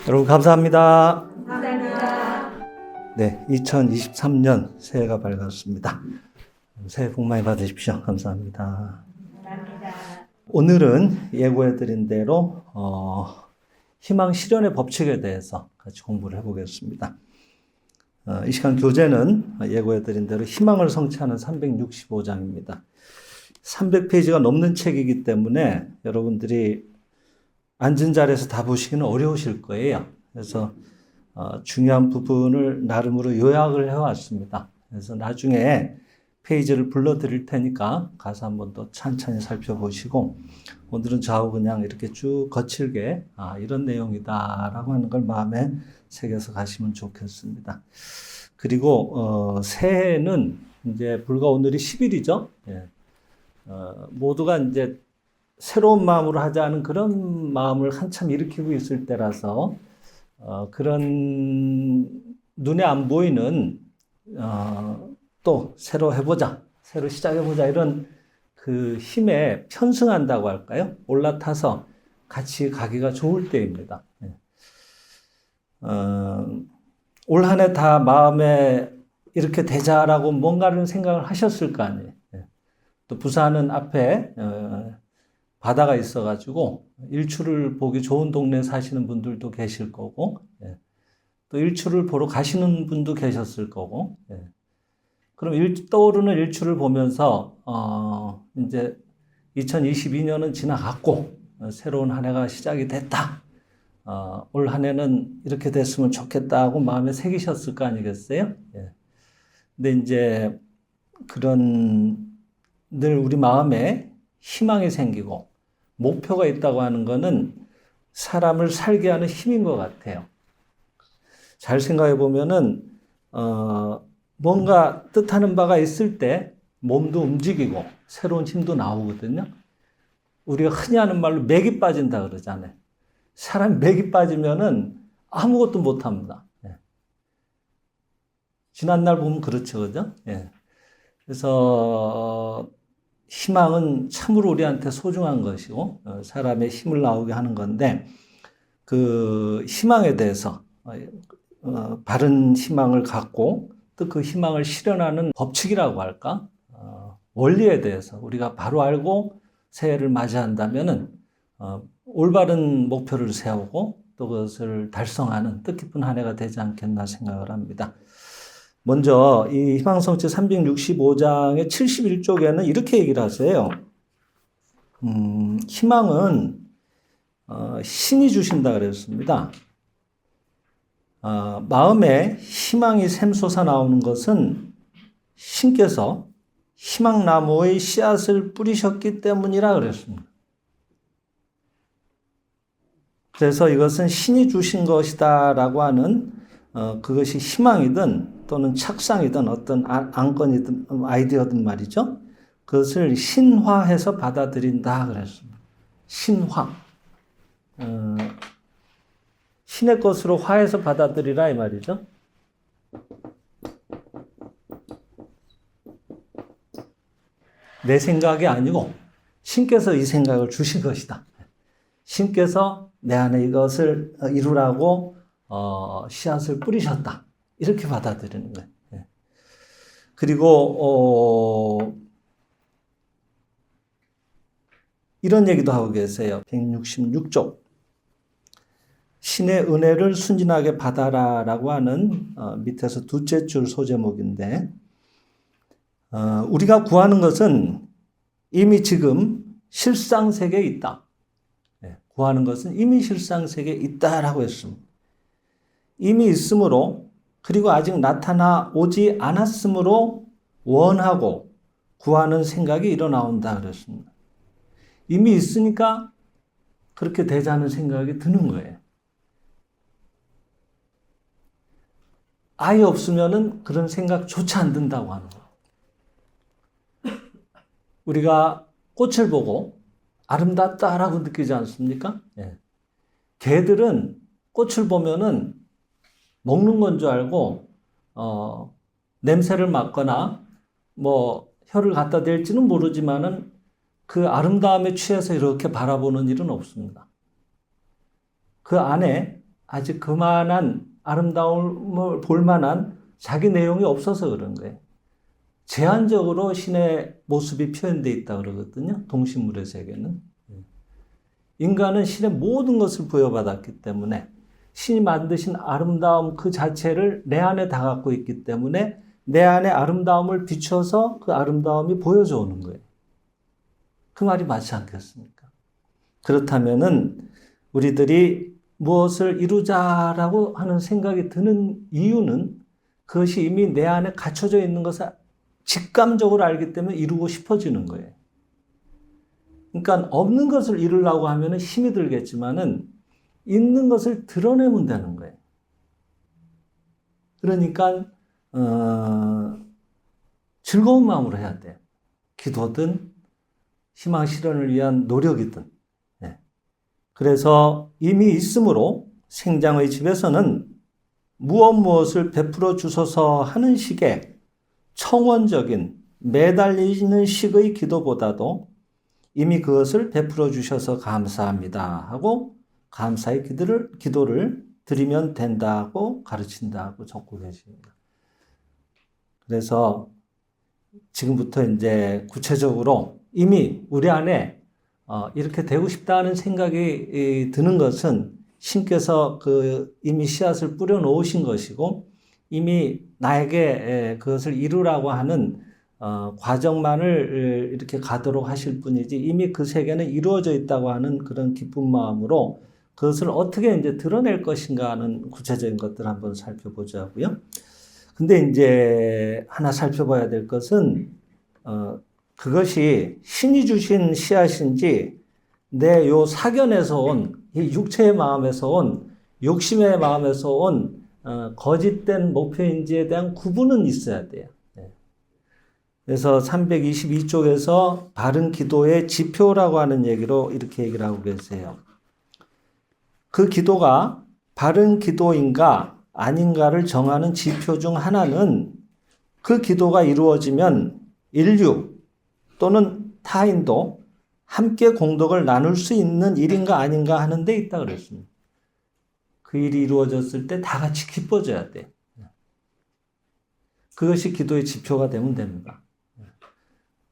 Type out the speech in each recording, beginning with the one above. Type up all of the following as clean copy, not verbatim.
여러분 감사합니다. 감사합니다. 네, 2023년 새해가 밝았습니다. 새해 복 많이 받으십시오. 감사합니다. 감사합니다. 오늘은 예고해드린 대로 희망 실현의 법칙에 대해서 같이 공부를 해보겠습니다. 이 시간 교재는 예고해드린 대로 희망을 성취하는 365장입니다. 300페이지가 넘는 책이기 때문에 여러분들이 앉은 자리에서 다 보시기는 어려우실 거예요. 그래서 중요한 부분을 나름으로 요약을 해왔습니다. 그래서 나중에 페이지를 불러드릴 테니까 가서 한번 더 천천히 살펴보시고, 오늘은 저하고 그냥 이렇게 쭉 거칠게 이런 내용이다라고 하는 걸 마음에 새겨서 가시면 좋겠습니다. 그리고 새해는 이제 불과 오늘이 10일이죠. 예. 모두가 이제 새로운 마음으로 하자는 그런 마음을 한참 일으키고 있을 때라서 그런 눈에 안 보이는 또 새로 해보자, 새로 시작해보자 이런 그 힘에 편승한다고 할까요? 올라타서 같이 가기가 좋을 때입니다. 올 한 해 다 마음에 이렇게 되자라고 뭔가를 생각을 하셨을 거 아니에요. 또 부산은 앞에 바다가 있어가지고 일출을 보기 좋은 동네에 사시는 분들도 계실 거고, 또 일출을 보러 가시는 분도 계셨을 거고, 그럼 떠오르는 일출을 보면서 이제 2022년은 지나갔고 새로운 한 해가 시작이 됐다. 올 한 해는 이렇게 됐으면 좋겠다 하고 마음에 새기셨을 거 아니겠어요? 근데 이제 그런 늘 우리 마음에 희망이 생기고 목표가 있다고 하는 거는 사람을 살게 하는 힘인 것 같아요. 잘 생각해 보면은 뭔가 뜻하는 바가 있을 때 몸도 움직이고 새로운 힘도 나오거든요. 우리가 흔히 하는 말로 맥이 빠진다 그러잖아요. 사람이 맥이 빠지면은 아무것도 못 합니다. 지난날 보면 그렇죠, 그죠? 그래서 희망은 참으로 우리한테 소중한 것이고 사람의 힘을 나오게 하는 건데, 그 희망에 대해서 바른 희망을 갖고 또 그 희망을 실현하는 법칙이라고 할까? 원리에 대해서 우리가 바로 알고 새해를 맞이한다면은 올바른 목표를 세우고 또 그것을 달성하는 뜻깊은 한 해가 되지 않겠나 생각을 합니다. 먼저 이 희망성취 365장의 71쪽에는 이렇게 얘기를 하세요. 희망은 신이 주신다 그랬습니다. 마음에 희망이 샘솟아 나오는 것은 신께서 희망나무의 씨앗을 뿌리셨기 때문이라 그랬습니다. 그래서 이것은 신이 주신 것이다라고 하는 그것이 희망이든 또는 착상이든 어떤 안건이든 아이디어든 말이죠. 그것을 신화해서 받아들인다 그랬습니다. 신화. 신의 것으로 화해서 받아들이라 이 말이죠. 내 생각이 아니고 신께서 이 생각을 주신 것이다. 신께서 내 안에 이것을 이루라고 씨앗을 뿌리셨다. 이렇게 받아들이는 거예요. 그리고 이런 얘기도 하고 계세요. 166쪽. 신의 은혜를 순진하게 받아라 라고 하는 밑에서 둘째 줄 소제목인데, 우리가 구하는 것은 이미 지금 실상세계에 있다. 구하는 것은 이미 실상세계에 있다라고 했습니다. 이미 있으므로, 그리고 아직 나타나 오지 않았으므로 원하고 구하는 생각이 일어나온다 그랬습니다. 이미 있으니까 그렇게 되자는 생각이 드는 거예요. 아예 없으면은 그런 생각조차 안 든다고 하는 거예요. 우리가 꽃을 보고 아름답다라고 느끼지 않습니까? 개들은 꽃을 보면은 먹는 건 줄 알고 냄새를 맡거나 뭐 혀를 갖다 댈지는 모르지만은 그 아름다움에 취해서 이렇게 바라보는 일은 없습니다. 그 안에 아직 그만한 아름다움을 볼 만한 자기 내용이 없어서 그런 거예요. 제한적으로 신의 모습이 표현되어 있다 그러거든요. 동식물의 세계는. 인간은 신의 모든 것을 부여받았기 때문에 신이 만드신 아름다움 그 자체를 내 안에 다 갖고 있기 때문에 내 안에 아름다움을 비춰서 그 아름다움이 보여져 오는 거예요. 그 말이 맞지 않겠습니까? 그렇다면은 우리들이 무엇을 이루자라고 하는 생각이 드는 이유는 그것이 이미 내 안에 갖춰져 있는 것을 직감적으로 알기 때문에 이루고 싶어지는 거예요. 그러니까 없는 것을 이루려고 하면 힘이 들겠지만은 있는 것을 드러내면 되는 거예요. 그러니까 즐거운 마음으로 해야 돼요. 기도든 희망 실현을 위한 노력이든. 네. 그래서 이미 있으므로 생장의 집에서는 무엇을 베풀어 주소서 하는 식의 청원적인 매달리는 식의 기도보다도 이미 그것을 베풀어 주셔서 감사합니다 하고 감사의 기도를 드리면 된다고 가르친다고 적고 계십니다. 그래서 지금부터 이제 구체적으로 이미 우리 안에 이렇게 되고 싶다는 생각이 드는 것은 신께서 이미 씨앗을 뿌려 놓으신 것이고 이미 나에게 그것을 이루라고 하는 과정만을 이렇게 가도록 하실 뿐이지 이미 그 세계는 이루어져 있다고 하는 그런 기쁜 마음으로 그것을 어떻게 이제 드러낼 것인가 하는 구체적인 것들을 한번 살펴보자고요. 근데 이제 하나 살펴봐야 될 것은 그것이 신이 주신 씨앗인지 내 요 사견에서 온 이 육체의 마음에서 온 욕심의 마음에서 온 거짓된 목표인지에 대한 구분은 있어야 돼요. 그래서 322쪽에서 바른 기도의 지표라고 하는 얘기로 이렇게 얘기를 하고 계세요. 그 기도가 바른 기도인가 아닌가를 정하는 지표 중 하나는 그 기도가 이루어지면 인류 또는 타인도 함께 공덕을 나눌 수 있는 일인가 아닌가 하는 데 있다 그랬습니다. 그 일이 이루어졌을 때 다 같이 기뻐져야 돼. 그것이 기도의 지표가 되면 됩니다.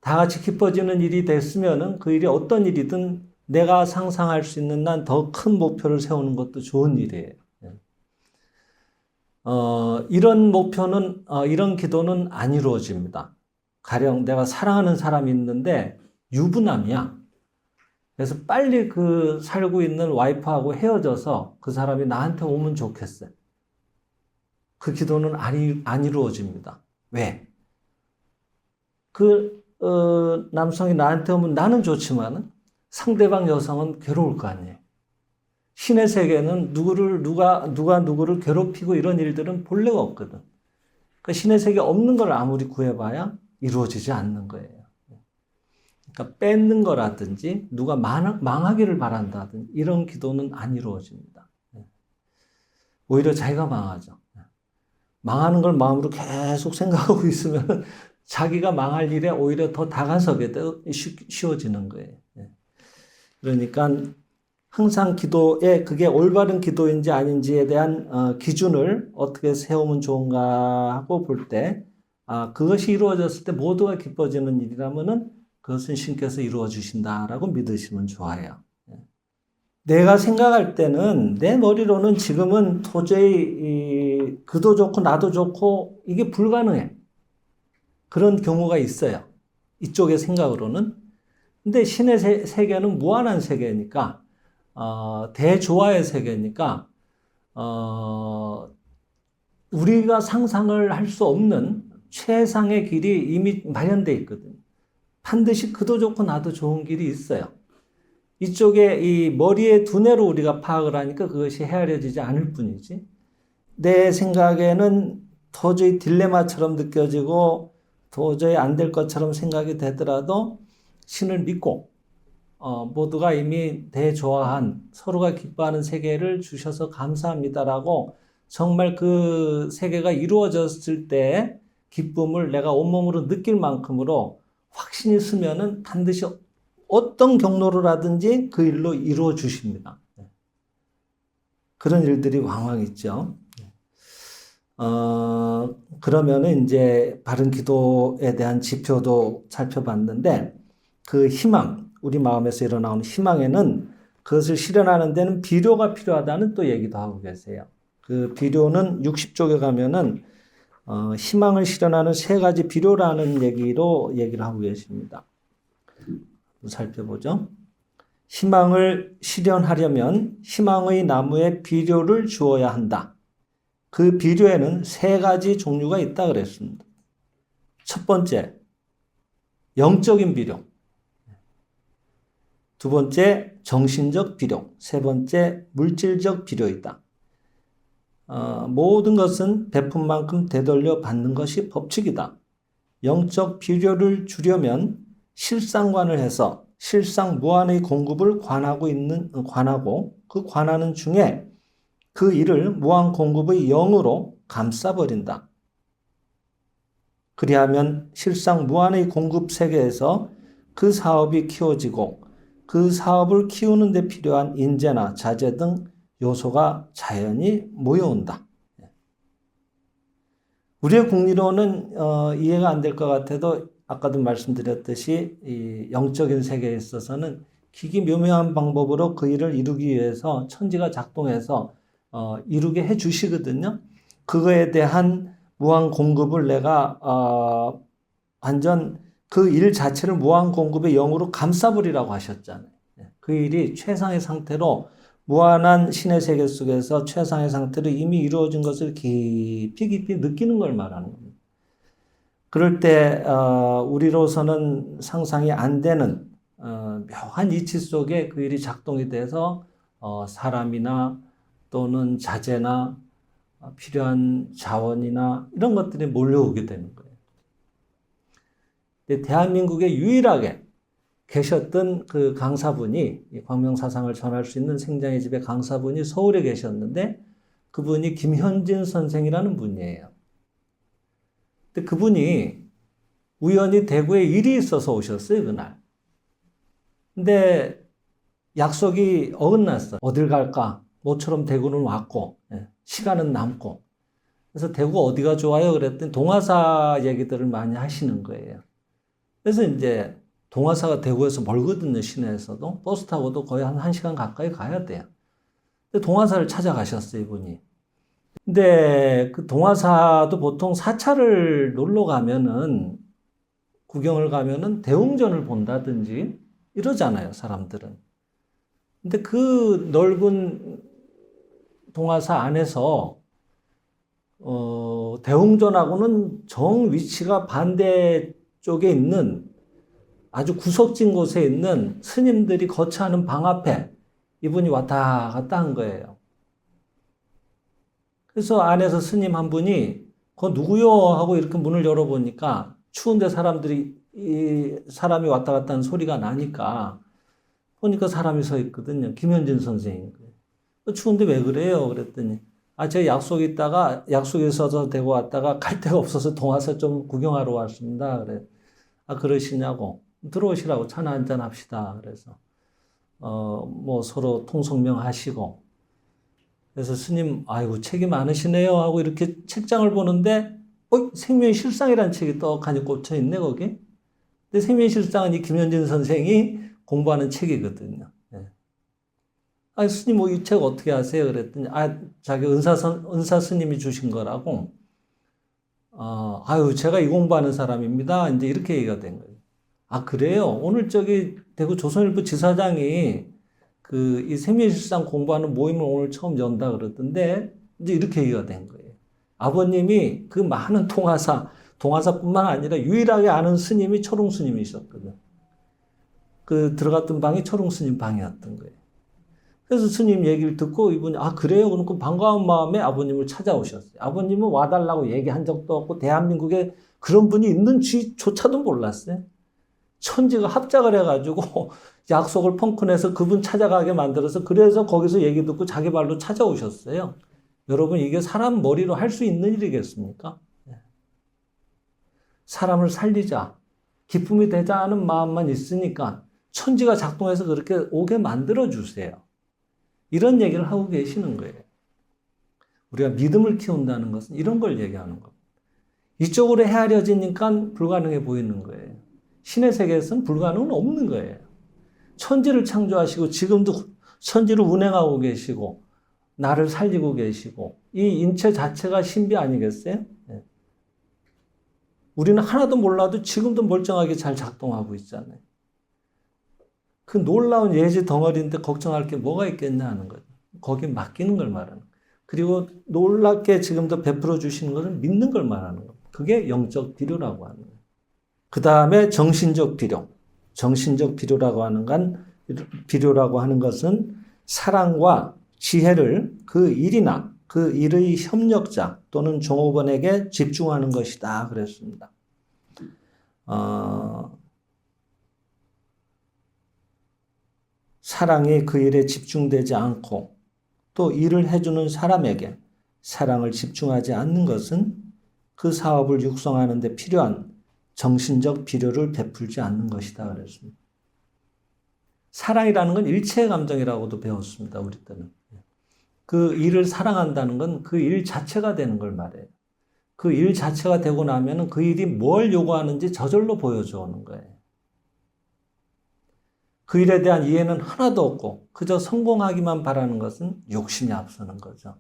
다 같이 기뻐지는 일이 됐으면은 그 일이 어떤 일이든 내가 상상할 수 있는 난 더 큰 목표를 세우는 것도 좋은 일이에요. 이런 목표는, 이런 기도는 안 이루어집니다. 가령 내가 사랑하는 사람이 있는데 유부남이야. 그래서 빨리 그 살고 있는 와이프하고 헤어져서 그 사람이 나한테 오면 좋겠어요. 그 기도는 안 이루어집니다. 왜? 남성이 나한테 오면 나는 좋지만 상대방 여성은 괴로울 거 아니에요. 신의 세계는 누가 누구를 괴롭히고 이런 일들은 본래가 없거든. 그러니까 신의 세계 없는 걸 아무리 구해봐야 이루어지지 않는 거예요. 그러니까 뺏는 거라든지 누가 망하기를 바란다든지 이런 기도는 안 이루어집니다. 오히려 자기가 망하죠. 망하는 걸 마음으로 계속 생각하고 있으면 자기가 망할 일에 오히려 더 다가서게 쉬워지는 거예요. 그러니까 항상 기도에 그게 올바른 기도인지 아닌지에 대한 기준을 어떻게 세우면 좋은가 하고 볼 때 그것이 이루어졌을 때 모두가 기뻐지는 일이라면은 그것은 신께서 이루어 주신다라고 믿으시면 좋아요. 내가 생각할 때는 내 머리로는 지금은 도저히 그도 좋고 나도 좋고 이게 불가능해. 그런 경우가 있어요. 이쪽의 생각으로는. 근데 신의 세계는 무한한 세계니까 대조화의 세계니까 우리가 상상을 할 수 없는 최상의 길이 이미 마련되어 있거든요. 반드시 그도 좋고 나도 좋은 길이 있어요. 이쪽에 이 머리의 두뇌로 우리가 파악을 하니까 그것이 헤아려지지 않을 뿐이지. 내 생각에는 도저히 딜레마처럼 느껴지고 도저히 안 될 것처럼 생각이 되더라도 신을 믿고 모두가 이미 대조화한 서로가 기뻐하는 세계를 주셔서 감사합니다라고 정말 그 세계가 이루어졌을 때 기쁨을 내가 온몸으로 느낄 만큼으로 확신이 쓰면은 반드시 어떤 경로로라든지 그 일로 이루어 주십니다. 그런 일들이 왕왕 있죠. 그러면은 이제 바른 기도에 대한 지표도 살펴봤는데 그 희망, 우리 마음에서 일어나오는 희망에는 그것을 실현하는 데는 비료가 필요하다는 또 얘기도 하고 계세요. 그 비료는 60쪽에 가면은 희망을 실현하는 세 가지 비료라는 얘기를 하고 계십니다. 살펴보죠. 희망을 실현하려면 희망의 나무에 비료를 주어야 한다. 그 비료에는 세 가지 종류가 있다 그랬습니다. 첫 번째, 영적인 비료. 두 번째, 정신적 비료. 세 번째, 물질적 비료이다. 모든 것은 베푼 만큼 되돌려 받는 것이 법칙이다. 영적 비료를 주려면 실상관을 해서 실상 무한의 공급을 관하고 그 관하는 중에 그 일을 무한 공급의 영으로 감싸버린다. 그리하면 실상 무한의 공급 세계에서 그 사업이 키워지고 그 사업을 키우는 데 필요한 인재나 자재 등 요소가 자연히 모여온다. 우리의 국리로는 이해가 안 될 것 같아도 아까도 말씀드렸듯이 이 영적인 세계에 있어서는 기기묘묘한 방법으로 그 일을 이루기 위해서 천지가 작동해서 이루게 해 주시거든요. 그거에 대한 무한 공급을 내가 완전 그 일 자체를 무한 공급의 영으로 감싸버리라고 하셨잖아요. 그 일이 최상의 상태로 무한한 신의 세계 속에서 최상의 상태로 이미 이루어진 것을 깊이 느끼는 걸 말하는 겁니다. 그럴 때 우리로서는 상상이 안 되는 묘한 이치 속에 그 일이 작동이 돼서 사람이나 또는 자재나 필요한 자원이나 이런 것들이 몰려오게 되는 거예요. 대한민국에 유일하게 계셨던 그 강사분이 광명사상을 전할 수 있는 생장의 집의 강사분이 서울에 계셨는데 그분이 김현진 선생이라는 분이에요. 근데 그분이 우연히 대구에 일이 있어서 오셨어요, 그날. 근데 약속이 어긋났어. 어딜 갈까? 모처럼 대구는 왔고, 시간은 남고. 그래서 대구 어디가 좋아요? 그랬더니 동화사 얘기들을 많이 하시는 거예요. 그래서 이제 동화사가 대구에서 멀거든요, 시내에서도. 버스 타고도 거의 한 1시간 가까이 가야 돼요. 근데 동화사를 찾아가셨어요, 이분이. 근데 그 동화사도 보통 사찰을 놀러 가면은, 구경을 가면은 대웅전을 본다든지 이러잖아요, 사람들은. 근데 그 넓은 동화사 안에서, 대웅전하고는 정 위치가 반대쪽에 있는 아주 구석진 곳에 있는 스님들이 거처하는 방 앞에 이분이 왔다 갔다 한 거예요. 그래서 안에서 스님 한 분이 그거 누구요? 하고 이렇게 문을 열어보니까 추운데 사람이 왔다 갔다 하는 소리가 나니까 보니까 사람이 서 있거든요. 김현진 선생님. 추운데 왜 그래요? 그랬더니 제가 약속이 있어서 대구 왔다가 갈 데가 없어서 동화사 좀 구경하러 왔습니다. 그래. 그러시냐고. 들어오시라고 차나 한잔 합시다. 그래서, 뭐 서로 통성명 하시고. 그래서 스님, 아이고, 책이 많으시네요. 하고 이렇게 책장을 보는데, 생명의 실상이라는 책이 떡하니 꽂혀 있네, 거기. 근데 생명의 실상은 이 김현진 선생이 공부하는 책이거든요. 스님, 이 책 어떻게 하세요? 그랬더니, 자기 은사 스님이 주신 거라고. 제가 이 공부하는 사람입니다. 이제 이렇게 얘기가 된 거예요. 그래요? 오늘 대구 조선일보 지사장이 이 생명실상 공부하는 모임을 오늘 처음 연다 그러던데, 이제 이렇게 얘기가 된 거예요. 아버님이 그 많은 동화사뿐만 아니라 유일하게 아는 스님이 철웅 스님이셨거든. 그 들어갔던 방이 철웅 스님 방이었던 거예요. 그래서 스님 얘기를 듣고 이분이 그래요? 그럼 반가운 마음에 아버님을 찾아오셨어요. 아버님은 와달라고 얘기한 적도 없고 대한민국에 그런 분이 있는지조차도 몰랐어요. 천지가 합작을 해가지고 약속을 펑크내서 그분 찾아가게 만들어서 그래서 거기서 얘기 듣고 자기 발로 찾아오셨어요. 여러분 이게 사람 머리로 할 수 있는 일이겠습니까? 사람을 살리자, 기쁨이 되자 하는 마음만 있으니까 천지가 작동해서 그렇게 오게 만들어주세요. 이런 얘기를 하고 계시는 거예요. 우리가 믿음을 키운다는 것은 이런 걸 얘기하는 겁니다. 이쪽으로 헤아려지니까 불가능해 보이는 거예요. 신의 세계에서는 불가능은 없는 거예요. 천지를 창조하시고 지금도 천지를 운행하고 계시고 나를 살리고 계시고 이 인체 자체가 신비 아니겠어요? 네. 우리는 하나도 몰라도 지금도 멀쩡하게 잘 작동하고 있잖아요. 그 놀라운 예지 덩어리인데 걱정할 게 뭐가 있겠냐 하는 거죠. 거기에 맡기는 걸 말하는 거예요. 그리고 놀랍게 지금도 베풀어 주시는 것을 믿는 걸 말하는 거예요. 그게 영적 비료라고 하는 거예요. 그 다음에 정신적 비료. 정신적 비료라고 하는 것은 사랑과 지혜를 그 일이나 그 일의 협력자 또는 종업원에게 집중하는 것이다 그랬습니다. 사랑이 그 일에 집중되지 않고 또 일을 해주는 사람에게 사랑을 집중하지 않는 것은 그 사업을 육성하는 데 필요한 정신적 비료를 베풀지 않는 것이다 그랬습니다. 사랑이라는 건 일체의 감정이라고도 배웠습니다. 우리 때는. 그 일을 사랑한다는 건 그 일 자체가 되는 걸 말해요. 그 일 자체가 되고 나면은 그 일이 뭘 요구하는지 저절로 보여줘 오는 거예요. 그 일에 대한 이해는 하나도 없고 그저 성공하기만 바라는 것은 욕심이 앞서는 거죠.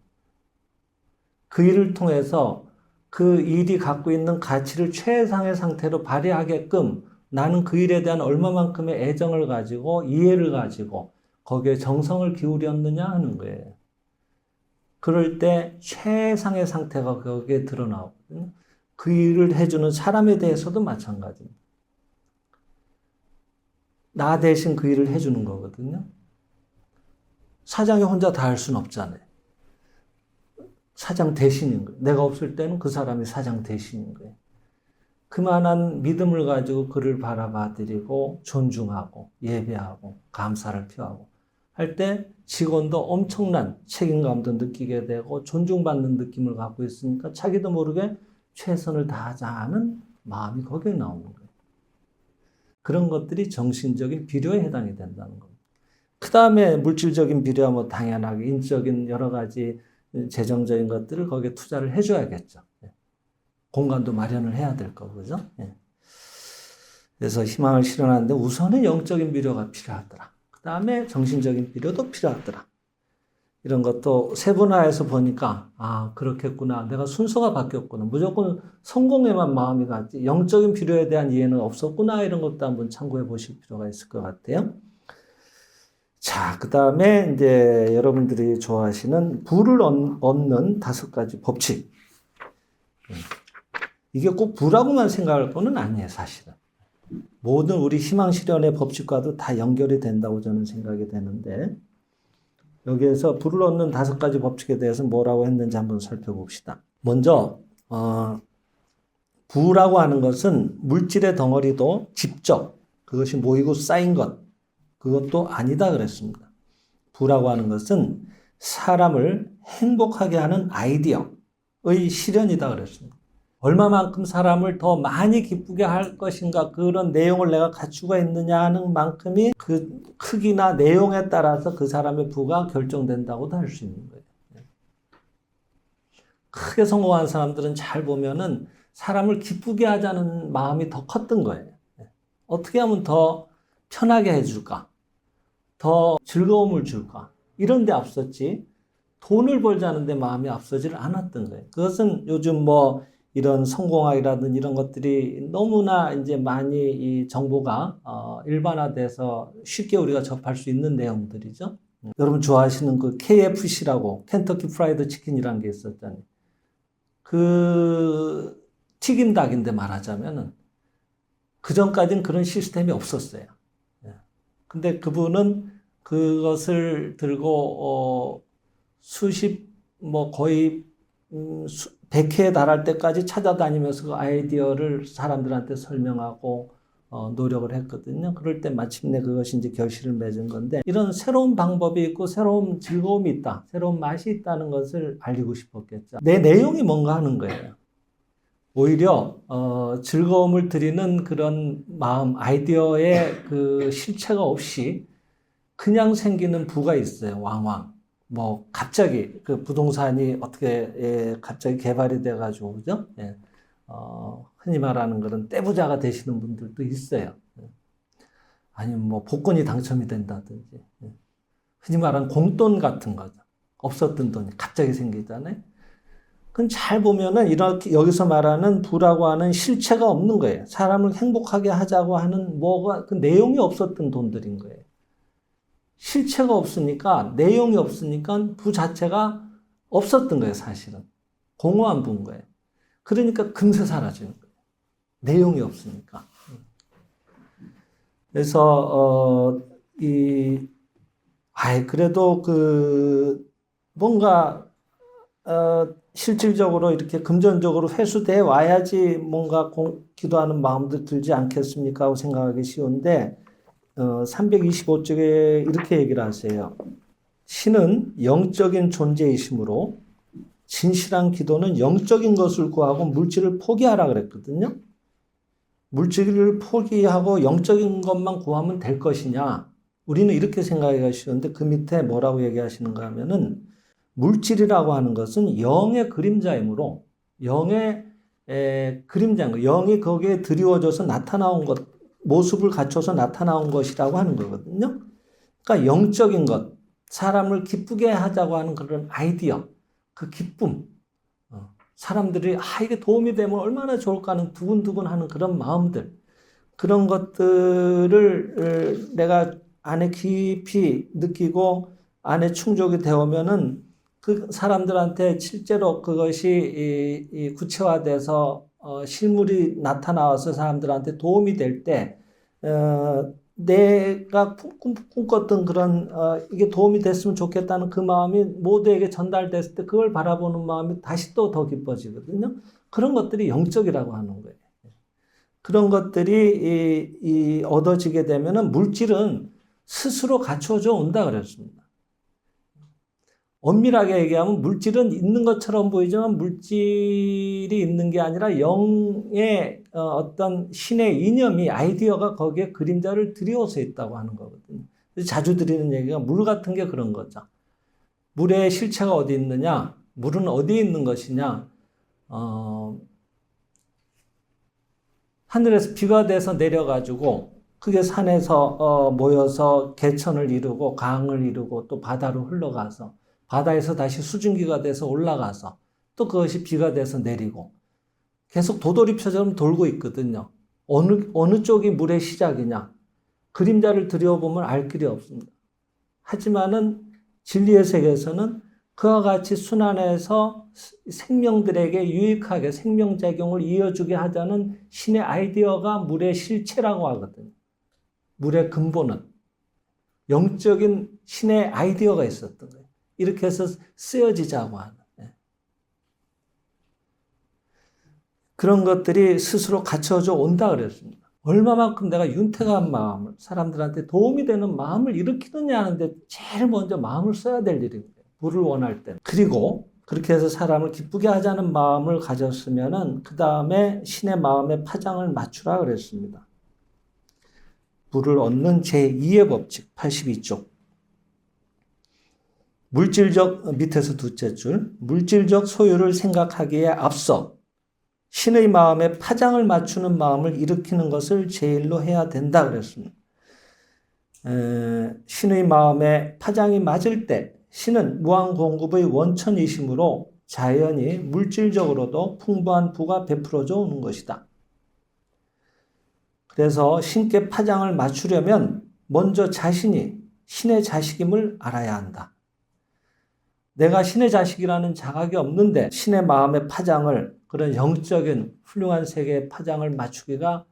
그 일을 통해서 그 일이 갖고 있는 가치를 최상의 상태로 발휘하게끔 나는 그 일에 대한 얼마만큼의 애정을 가지고 이해를 가지고 거기에 정성을 기울였느냐 하는 거예요. 그럴 때 최상의 상태가 거기에 드러나거든요. 그 일을 해주는 사람에 대해서도 마찬가지입니다. 나 대신 그 일을 해주는 거거든요. 사장이 혼자 다 할 수는 없잖아요. 사장 대신인 거예요. 내가 없을 때는 그 사람이 사장 대신인 거예요. 그만한 믿음을 가지고 그를 바라봐드리고 존중하고 예배하고 감사를 표하고 할 때 직원도 엄청난 책임감도 느끼게 되고 존중받는 느낌을 갖고 있으니까 자기도 모르게 최선을 다하자는 마음이 거기에 나오는 거예요. 그런 것들이 정신적인 비료에 해당이 된다는 겁니다. 그 다음에 물질적인 비료야 뭐 당연하게 인적인 여러 가지 재정적인 것들을 거기에 투자를 해줘야겠죠. 공간도 마련을 해야 될 거고, 그죠? 그래서 희망을 실현하는데 우선은 영적인 비료가 필요하더라. 그 다음에 정신적인 비료도 필요하더라. 이런 것도 세분화해서 보니까, 아, 그렇겠구나. 내가 순서가 바뀌었구나. 무조건 성공에만 마음이 갔지. 영적인 비료에 대한 이해는 없었구나. 이런 것도 한번 참고해 보실 필요가 있을 것 같아요. 자, 그 다음에 이제 여러분들이 좋아하시는 부를 얻는 5가지 법칙. 이게 꼭 부라고만 생각할 거는 아니에요, 사실은. 모든 우리 희망 실현의 법칙과도 다 연결이 된다고 저는 생각이 되는데, 여기에서 부를 얻는 5가지 법칙에 대해서 뭐라고 했는지 한번 살펴봅시다. 먼저, 부라고 하는 것은 물질의 덩어리도 직접 그것이 모이고 쌓인 것, 그것도 아니다 그랬습니다. 부라고 하는 것은 사람을 행복하게 하는 아이디어의 실현이다 그랬습니다. 얼마만큼 사람을 더 많이 기쁘게 할 것인가 그런 내용을 내가 갖추고 있느냐 하는 만큼이 그 크기나 내용에 따라서 그 사람의 부가 결정된다고도 할 수 있는 거예요. 크게 성공한 사람들은 잘 보면은 사람을 기쁘게 하자는 마음이 더 컸던 거예요. 어떻게 하면 더 편하게 해줄까? 더 즐거움을 줄까? 이런 데 앞섰지 돈을 벌자는 데 마음이 앞서질 않았던 거예요. 그것은 요즘 뭐 이런 성공학이라든 이런 것들이 너무나 이제 많이 이 정보가 일반화돼서 쉽게 우리가 접할 수 있는 내용들이죠. 여러분 좋아하시는 그 KFC라고 켄터키 프라이드 치킨이라는 게 있었잖아요. 그 튀긴 닭인데 말하자면은 그 전까지는 그런 시스템이 없었어요. 근데 그분은 그것을 들고 뭐 거의 100회에 달할 때까지 찾아다니면서 그 아이디어를 사람들한테 설명하고 노력을 했거든요. 그럴 때 마침내 그것이 이제 결실을 맺은 건데, 이런 새로운 방법이 있고 새로운 즐거움이 있다, 새로운 맛이 있다는 것을 알리고 싶었겠죠. 내 내용이 뭔가 하는 거예요. 오히려 즐거움을 드리는 그런 마음, 아이디어의 그 실체가 없이 그냥 생기는 부가 있어요. 왕왕. 뭐 갑자기 그 부동산이 어떻게 갑자기 개발이 돼가지고 그죠? 흔히 말하는 그런 떼부자가 되시는 분들도 있어요. 아니면 뭐 복권이 당첨이 된다든지 흔히 말하는 공돈 같은 거죠. 없었던 돈이 갑자기 생기잖아요. 그건 잘 보면은 이렇게 여기서 말하는 부라고 하는 실체가 없는 거예요. 사람을 행복하게 하자고 하는 뭐가 그 내용이 없었던 돈들인 거예요. 실체가 없으니까 내용이 없으니까 부 자체가 없었던 거예요, 사실은. 공허한 부인 거예요. 그러니까 금세 사라지는 거예요. 내용이 없으니까. 그래서 그래도 뭔가 실질적으로 이렇게 금전적으로 회수돼 와야지 뭔가 기도하는 마음도 들지 않겠습니까 하고 생각하기 쉬운데 325쪽에 이렇게 얘기를 하세요. 신은 영적인 존재이시므로 진실한 기도는 영적인 것을 구하고 물질을 포기하라 그랬거든요. 물질을 포기하고 영적인 것만 구하면 될 것이냐? 우리는 이렇게 생각하기가 쉬운데 그 밑에 뭐라고 얘기하시는가 하면은 물질이라고 하는 것은 영의 그림자이므로 영의 그림자인 거, 영이 거기에 드리워져서 나타나온 것, 모습을 갖춰서 나타나온 것이라고 하는 거거든요. 그러니까 영적인 것, 사람을 기쁘게 하자고 하는 그런 아이디어, 그 기쁨, 사람들이 이게 도움이 되면 얼마나 좋을까 하는 두근두근하는 그런 마음들, 그런 것들을 내가 안에 깊이 느끼고 안에 충족이 되오면은 그 사람들한테 실제로 그것이 구체화돼서 실물이 나타나와서 사람들한테 도움이 될 때 내가 꿈꿨던 그런 이게 도움이 됐으면 좋겠다는 그 마음이 모두에게 전달됐을 때 그걸 바라보는 마음이 다시 또 더 기뻐지거든요. 그런 것들이 영적이라고 하는 거예요. 그런 것들이 얻어지게 되면은 물질은 스스로 갖춰져 온다 그랬습니다. 엄밀하게 얘기하면 물질은 있는 것처럼 보이지만 물질이 있는 게 아니라 영의 어떤 신의 이념이 아이디어가 거기에 그림자를 들여서 있다고 하는 거거든요. 자주 드리는 얘기가 물 같은 게 그런 거죠. 물의 실체가 어디 있느냐? 물은 어디에 있는 것이냐? 하늘에서 비가 돼서 내려가지고 그게 산에서 모여서 개천을 이루고 강을 이루고 또 바다로 흘러가서 바다에서 다시 수증기가 돼서 올라가서 또 그것이 비가 돼서 내리고 계속 도돌이표처럼 돌고 있거든요. 어느 쪽이 물의 시작이냐? 그림자를 들여보면 알 길이 없습니다. 하지만은 진리의 세계에서는 그와 같이 순환해서 생명들에게 유익하게 생명작용을 이어주게 하자는 신의 아이디어가 물의 실체라고 하거든요. 물의 근본은 영적인 신의 아이디어가 있었던 거예요. 이렇게 해서 쓰여지자고 하는 그런 것들이 스스로 갖춰져 온다 그랬습니다. 얼마만큼 내가 윤택한 마음을 사람들한테 도움이 되는 마음을 일으키느냐 하는데 제일 먼저 마음을 써야 될 일인 거예요. 물을 원할 때. 그리고 그렇게 해서 사람을 기쁘게 하자는 마음을 가졌으면은 그 다음에 신의 마음의 파장을 맞추라 그랬습니다. 물을 얻는 제2의 법칙 82쪽. 밑에서 둘째 줄, 물질적 소유를 생각하기에 앞서 신의 마음에 파장을 맞추는 마음을 일으키는 것을 제일로 해야 된다 그랬습니다. 신의 마음에 파장이 맞을 때 신은 무한공급의 원천이시므로 자연히 물질적으로도 풍부한 부가 베풀어져 오는 것이다. 그래서 신께 파장을 맞추려면 먼저 자신이 신의 자식임을 알아야 한다. 내가 신의 자식이라는 자각이 없는데 신의 마음의 파장을 그런 영적인 훌륭한 세계의 파장을 맞추기가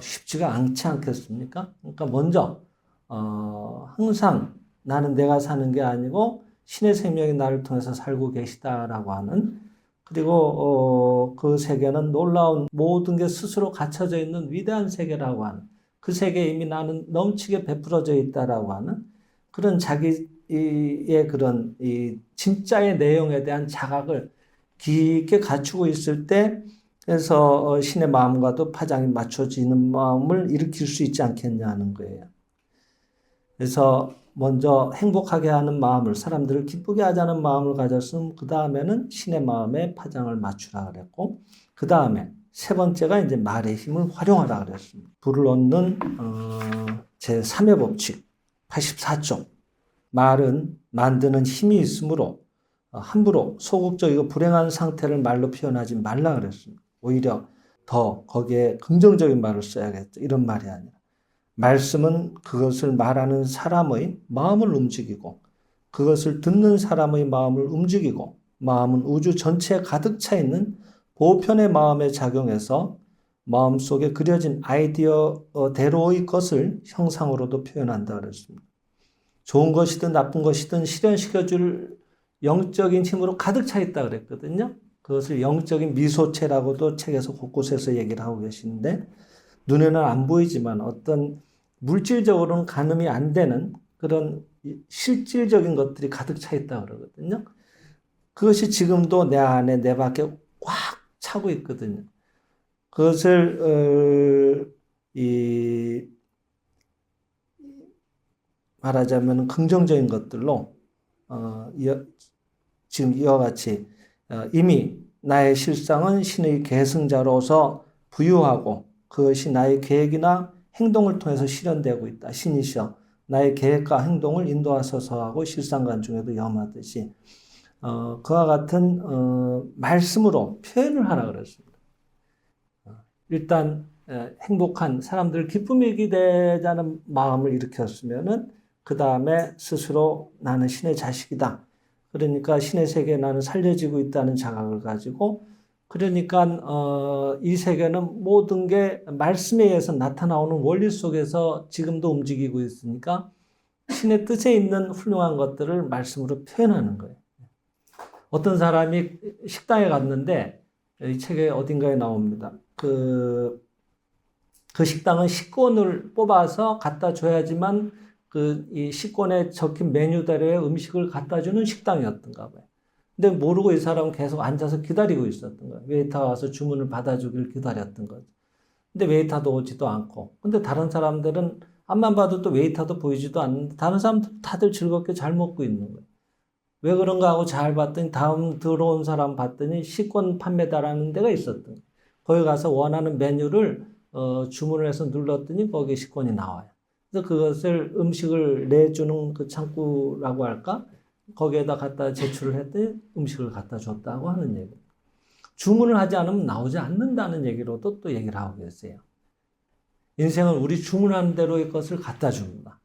쉽지가 않지 않겠습니까? 그러니까 먼저 항상 나는 내가 사는 게 아니고 신의 생명이 나를 통해서 살고 계시다라고 하는 그리고 그 세계는 놀라운 모든 게 스스로 갖춰져 있는 위대한 세계라고 하는 그 세계에 이미 나는 넘치게 베풀어져 있다라고 하는 그런 자기의 그런 이 진짜의 내용에 대한 자각을 깊게 갖추고 있을 때 그래서 신의 마음과도 파장이 맞춰지는 마음을 일으킬 수 있지 않겠냐는 거예요. 그래서 먼저 행복하게 하는 마음을, 사람들을 기쁘게 하자는 마음을 가졌으면 그 다음에는 신의 마음에 파장을 맞추라 그랬고, 그 다음에 세 번째가 이제 말의 힘을 활용하라 그랬습니다. 불을 얻는 제3의 법칙 84쪽. 말은 만드는 힘이 있으므로 함부로 소극적이고 불행한 상태를 말로 표현하지 말라 그랬습니다. 오히려 더 거기에 긍정적인 말을 써야겠죠. 이런 말이 아니라. 말씀은 그것을 말하는 사람의 마음을 움직이고 그것을 듣는 사람의 마음을 움직이고 마음은 우주 전체에 가득 차 있는 보편의 마음에 작용해서 마음속에 그려진 아이디어대로의 것을 형상으로도 표현한다 그랬습니다. 좋은 것이든 나쁜 것이든 실현시켜줄 영적인 힘으로 가득 차 있다 그랬거든요. 그것을 영적인 미소체라고도 책에서 곳곳에서 얘기를 하고 계시는데 눈에는 안 보이지만 어떤 물질적으로는 가늠이 안 되는 그런 실질적인 것들이 가득 차 있다 그러거든요. 그것이 지금도 내 안에 내 밖에 꽉 차고 있거든요. 그것을 말하자면 긍정적인 것들로 지금 이와 같이 이미 나의 실상은 신의 계승자로서 부유하고 그것이 나의 계획이나 행동을 통해서 실현되고 있다. 신이시여 나의 계획과 행동을 인도하소서 하고 실상간 중에도 염하듯이 그와 같은 말씀으로 표현을 하라 그랬습니다. 일단 행복한 사람들 기쁨이 기대자는 마음을 일으켰으면은 그 다음에 스스로 나는 신의 자식이다. 그러니까 신의 세계에 나는 살려지고 있다는 자각을 가지고 그러니까 이 세계는 모든 게 말씀에 의해서 나타나오는 원리 속에서 지금도 움직이고 있으니까 신의 뜻에 있는 훌륭한 것들을 말씀으로 표현하는 거예요. 어떤 사람이 식당에 갔는데 이 책에 어딘가에 나옵니다. 그 식당은 식권을 뽑아서 갖다 줘야지만 이 식권에 적힌 메뉴대로의 음식을 갖다 주는 식당이었던가 봐요. 근데 모르고 이 사람은 계속 앉아서 기다리고 있었던 거예요. 웨이터가 와서 주문을 받아주길 기다렸던 거죠. 근데 웨이터도 오지도 않고. 근데 다른 사람들은 앞만 봐도 또 웨이터도 보이지도 않는데 다른 사람들 다들 즐겁게 잘 먹고 있는 거예요. 왜 그런가 하고 잘 봤더니 다음 들어온 사람 봤더니 식권 판매다라는 데가 있었던 거예요. 거기 가서 원하는 메뉴를 주문을 해서 눌렀더니 거기에 식권이 나와요. 그래서 그것을 음식을 내주는 그 창구라고 할까? 거기에다 갖다 제출을 했더니 음식을 갖다 줬다고 하는 얘기. 주문을 하지 않으면 나오지 않는다는 얘기로도 또 얘기를 하고 계세요. 인생은 우리 주문하는 대로의 것을 갖다 줍니다.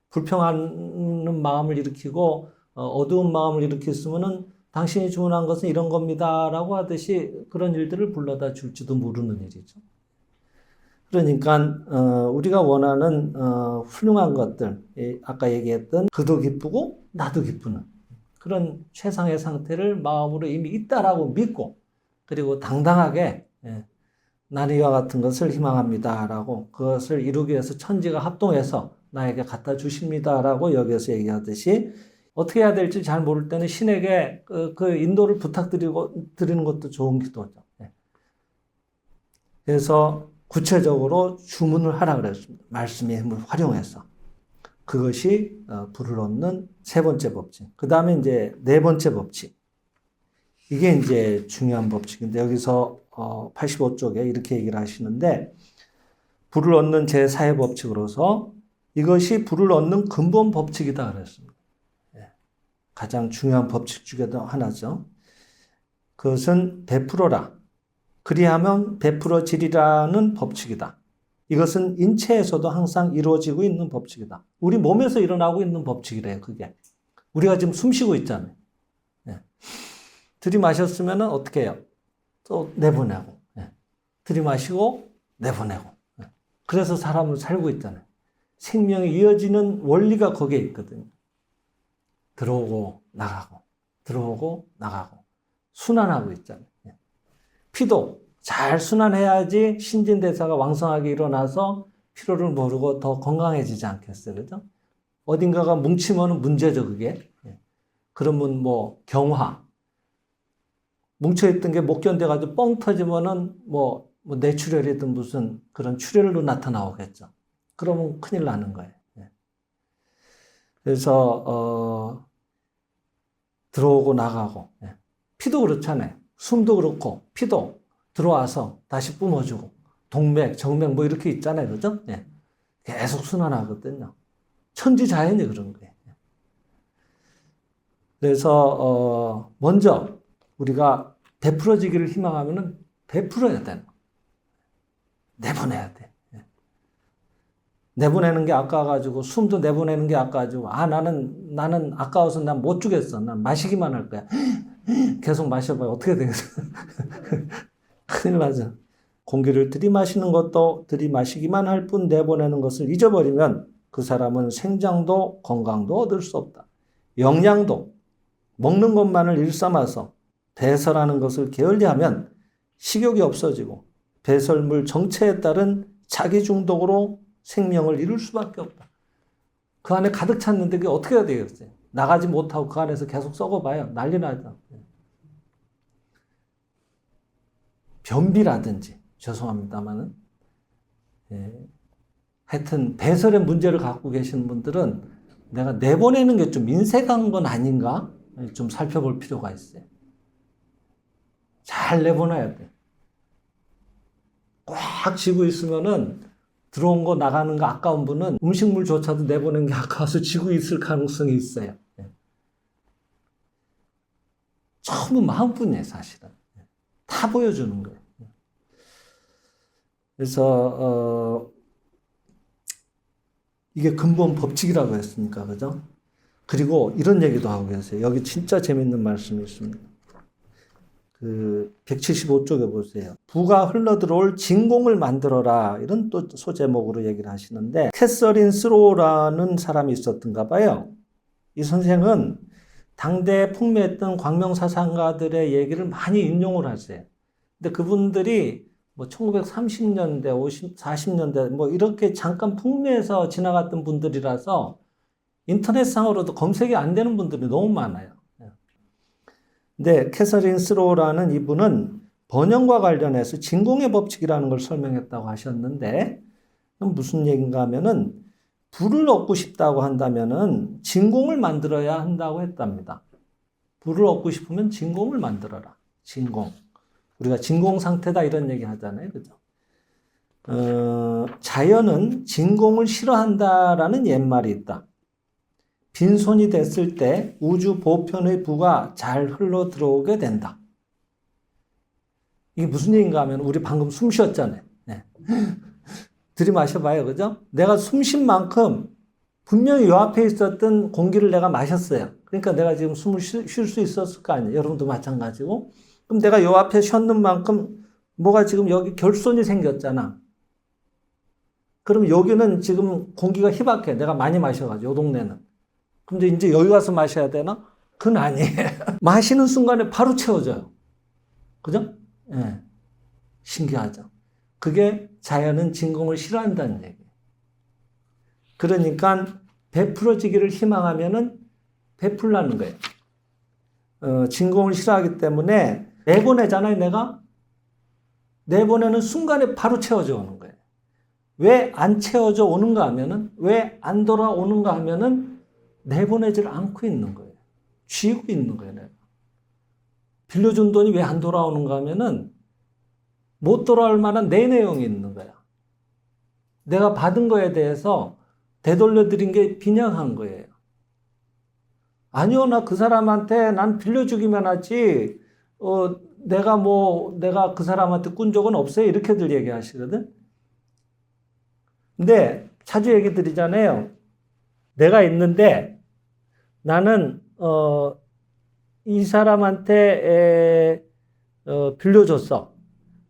불평하는 마음을 일으키고 어두운 마음을 일으켰으면은 당신이 주문한 것은 이런 겁니다라고 하듯이 그런 일들을 불러다 줄지도 모르는 일이죠. 그러니까 우리가 원하는 훌륭한 것들, 아까 얘기했던 그도 기쁘고 나도 기쁘는 그런 최상의 상태를 마음으로 이미 있다라고 믿고 그리고 당당하게 나는 이와 같은 것을 희망합니다라고 그것을 이루기 위해서 천지가 합동해서 나에게 갖다 주십니다라고 여기서 얘기하듯이 어떻게 해야 될지 잘 모를 때는 신에게 그 인도를 드리는 것도 좋은 기도죠. 그래서 구체적으로 주문을 하라 그랬습니다. 말씀의 힘을 활용해서. 그것이 불을 얻는 세 번째 법칙. 그 다음에 이제 네 번째 법칙. 이게 이제 중요한 법칙인데 여기서 85쪽에 이렇게 얘기를 하시는데 불을 얻는 제4의 법칙으로서 이것이 불을 얻는 근본 법칙이다 그랬습니다. 가장 중요한 법칙 중에도 하나죠. 그것은 베풀어라. 그리하면 베풀어지리라는 법칙이다. 이것은 인체에서도 항상 이루어지고 있는 법칙이다. 우리 몸에서 일어나고 있는 법칙이래요, 그게. 우리가 지금 숨 쉬고 있잖아요. 들이마셨으면 어떻게 해요? 또 내보내고. 들이마시고 내보내고. 그래서 사람은 살고 있잖아요. 생명이 이어지는 원리가 거기에 있거든요. 들어오고 나가고, 들어오고 나가고. 순환하고 있잖아요. 피도 잘 순환해야지 신진대사가 왕성하게 일어나서 피로를 모르고 더 건강해지지 않겠어요. 그죠? 어딘가가 뭉치면 문제죠, 그게. 그러면 뭐 경화. 뭉쳐있던 게 못 견뎌가지고 뻥 터지면은 뭐 뇌출혈이든 무슨 그런 출혈로 나타나오겠죠. 그러면 큰일 나는 거예요. 그래서 들어오고 나가고, 예. 피도 그렇잖아요. 숨도 그렇고 피도 들어와서 다시 뿜어주고 동맥, 정맥 뭐 이렇게 있잖아요, 그죠? 예. 계속 순환하거든요. 천지자연이 그런 거예요. 그래서 먼저 우리가 베풀어지기를 희망하면은 베풀어야 되는 거. 내보내야 돼. 예. 내보내는 게 아까워가지고 숨도 내보내는 게 아까워가지고 나는 아까워서 난 못 주겠어. 난 마시기만 할 거야. 계속 마셔봐요. 어떻게 되겠어? 큰일 나죠. 공기를 들이마시는 것도 들이마시기만 할 뿐 내보내는 것을 잊어버리면 그 사람은 생장도 건강도 얻을 수 없다. 영양도 먹는 것만을 일삼아서 배설하는 것을 게을리하면 식욕이 없어지고 배설물 정체에 따른 자기 중독으로 생명을 잃을 수밖에 없다. 그 안에 가득 찼는데 그게 어떻게 해야 되겠어요? 나가지 못하고 그 안에서 계속 썩어봐요. 난리 나죠. 변비라든지 죄송합니다만은 하여튼 배설의 문제를 갖고 계시는 분들은 내가 내보내는 게 좀 인색한 건 아닌가 좀 살펴볼 필요가 있어요. 잘 내보내야 돼. 꽉 쥐고 있으면은 들어온 거 나가는 거 아까운 분은 음식물조차도 내보내는 게 아까워서 쥐고 있을 가능성이 있어요. 전부 마음뿐이에요, 사실은. 다 보여주는 거예요. 그래서 이게 근본 법칙이라고 했으니까, 그죠? 그리고 이런 얘기도 하고 계세요. 여기 진짜 재밌는 말씀이 있습니다. 그 175쪽에 보세요. 부가 흘러들어올 진공을 만들어라. 이런 또 소제목으로 얘기를 하시는데 캐서린 스로우라는 사람이 있었던가 봐요. 이 선생은 당대에 풍미했던 광명사상가들의 얘기를 많이 인용을 하세요. 근데 그분들이 뭐 1930년대, 50, 40년대 뭐 이렇게 잠깐 풍미해서 지나갔던 분들이라서 인터넷상으로도 검색이 안 되는 분들이 너무 많아요. 근데 캐서린 스로우라는 이분은 번영과 관련해서 진공의 법칙이라는 걸 설명했다고 하셨는데 그럼 무슨 얘기인가 하면은 불을 얻고 싶다고 한다면은 진공을 만들어야 한다고 했답니다. 불을 얻고 싶으면 진공을 만들어라. 진공. 우리가 진공 상태다 이런 얘기 하잖아요. 그죠? 자연은 진공을 싫어한다라는 옛말이 있다. 빈손이 됐을 때 우주 보편의 부가 잘 흘러 들어오게 된다. 이게 무슨 얘기인가 하면 우리 방금 숨 쉬었잖아요. 네. 들이마셔봐요. 그죠? 내가 숨 쉰 만큼 분명히 요 앞에 있었던 공기를 내가 마셨어요. 그러니까 내가 지금 숨을 쉴 수 있었을 거 아니에요. 여러분도 마찬가지고. 그럼 내가 요 앞에 쉬었는 만큼 뭐가 지금 여기 결손이 생겼잖아. 그럼 여기는 지금 공기가 희박해. 내가 많이 마셔가지고 요 동네는. 근데 이제 여기 가서 마셔야 되나? 그건 아니에요. 마시는 순간에 바로 채워져요. 그죠? 예. 네. 신기하죠? 그게 자연은 진공을 싫어한다는 얘기예요. 그러니까 베풀어지기를 희망하면은 베풀라는 거예요. 진공을 싫어하기 때문에 내보내잖아요, 내가? 내보내는 순간에 바로 채워져 오는 거예요. 왜 안 채워져 오는가 하면은, 왜 안 돌아오는가 하면은 내보내질 않고 있는 거예요. 쥐고 있는 거예요, 내가. 빌려준 돈이 왜 안 돌아오는가 하면은 못 돌아올 만한 내 내용이 있는 거야. 내가 받은 거에 대해서 되돌려 드린 게 빈약한 거예요. 아니요, 나 그 사람한테 난 빌려주기만 하지, 내가 그 사람한테 꾼 적은 없어요. 이렇게들 얘기하시거든. 근데 자주 얘기 드리잖아요. 내가 있는데 나는 이 사람한테 빌려줬어.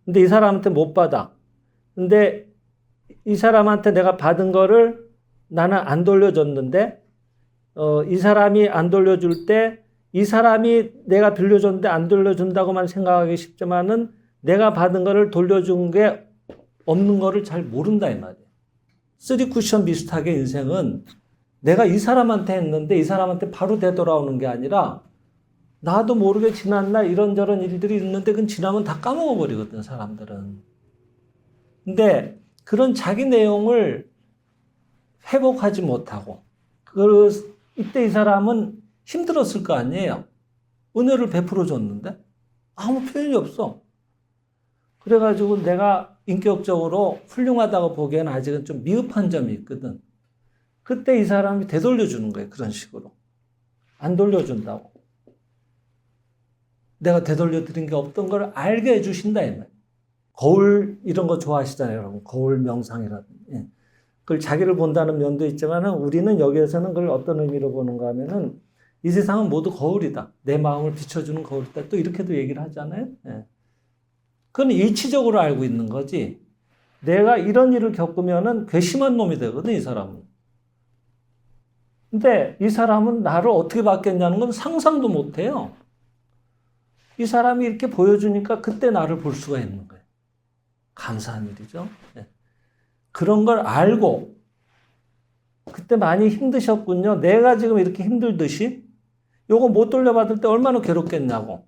근데 이 사람한테 못 받아. 근데 이 사람한테 내가 받은 거를 나는 안 돌려줬는데 이 사람이 안 돌려줄 때 이 사람이 내가 빌려줬는데 안 돌려준다고만 생각하기 쉽지만은 내가 받은 거를 돌려준 게 없는 거를 잘 모른다 이 말이에요. 쓰리 쿠션 비슷하게 인생은 내가 이 사람한테 했는데 이 사람한테 바로 되돌아오는 게 아니라 나도 모르게 지난 날 이런저런 일들이 있는데 그건 지나면 다 까먹어 버리거든, 사람들은. 근데 그런 자기 내용을 회복하지 못하고 이때 이 사람은 힘들었을 거 아니에요. 은혜를 베풀어 줬는데 아무 표현이 없어. 그래가지고 내가 인격적으로 훌륭하다고 보기에는 아직은 좀 미흡한 점이 있거든. 그때 이 사람이 되돌려 주는 거예요. 그런 식으로. 안 돌려준다고. 내가 되돌려 드린 게 없던 걸 알게 해주신다, 이 말이에요. 거울 이런 거 좋아하시잖아요, 여러분. 거울 명상이라든지. 예. 그걸 자기를 본다는 면도 있지만 우리는 여기에서는 그걸 어떤 의미로 보는가 하면은 이 세상은 모두 거울이다. 내 마음을 비춰주는 거울이다. 또 이렇게도 얘기를 하잖아요. 예. 그건 일치적으로 알고 있는 거지. 내가 이런 일을 겪으면은 괘씸한 놈이 되거든, 이 사람은. 근데 이 사람은 나를 어떻게 받겠냐는 건 상상도 못 해요. 이 사람이 이렇게 보여주니까 그때 나를 볼 수가 있는 거예요. 감사한 일이죠. 네. 그런 걸 알고 그때 많이 힘드셨군요. 내가 지금 이렇게 힘들듯이 요거 못 돌려받을 때 얼마나 괴롭겠냐고.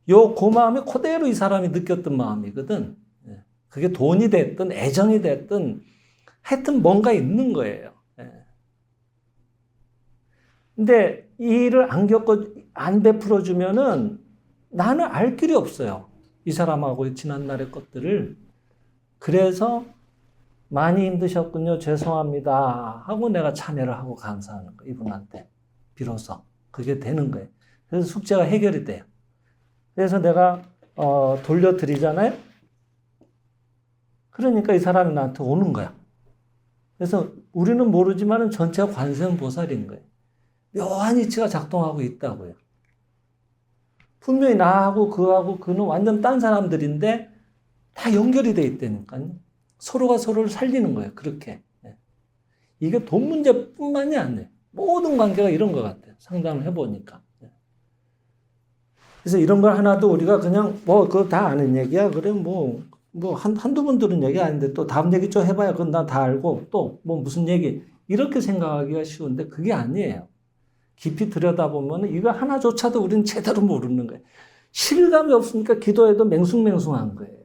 그 마음이 그대로 이 사람이 느꼈던 마음이거든. 네. 그게 돈이 됐든 애정이 됐든 하여튼 뭔가 있는 거예요. 네. 근데 이 일을 안 베풀어 주면은 나는 알 길이 없어요. 이 사람하고 지난날의 것들을. 그래서 많이 힘드셨군요. 죄송합니다. 하고 내가 참여를 하고 감사하는 거예요. 이분한테. 비로소. 그게 되는 거예요. 그래서 숙제가 해결이 돼요. 그래서 내가 돌려드리잖아요. 그러니까 이 사람이 나한테 오는 거야. 그래서 우리는 모르지만 전체가 관세음보살인 거예요. 묘한 이치가 작동하고 있다고요. 분명히 나하고 그하고 그는 완전 딴 사람들인데 다 연결이 돼 있다니까요. 서로가 서로를 살리는 거예요. 그렇게. 이게 돈 문제뿐만이 아니에요. 모든 관계가 이런 것 같아요. 상담을 해보니까. 그래서 이런 걸 하나도 우리가 그냥 그거 다 아는 얘기야. 그래 한두 번 들은 얘기 아닌데 또 다음 얘기 좀 해봐야 그건 나 다 알고 또 무슨 얘기 이렇게 생각하기가 쉬운데 그게 아니에요. 깊이 들여다보면 이거 하나조차도 우리는 제대로 모르는 거예요. 실감이 없으니까 기도해도 맹숭맹숭한 거예요.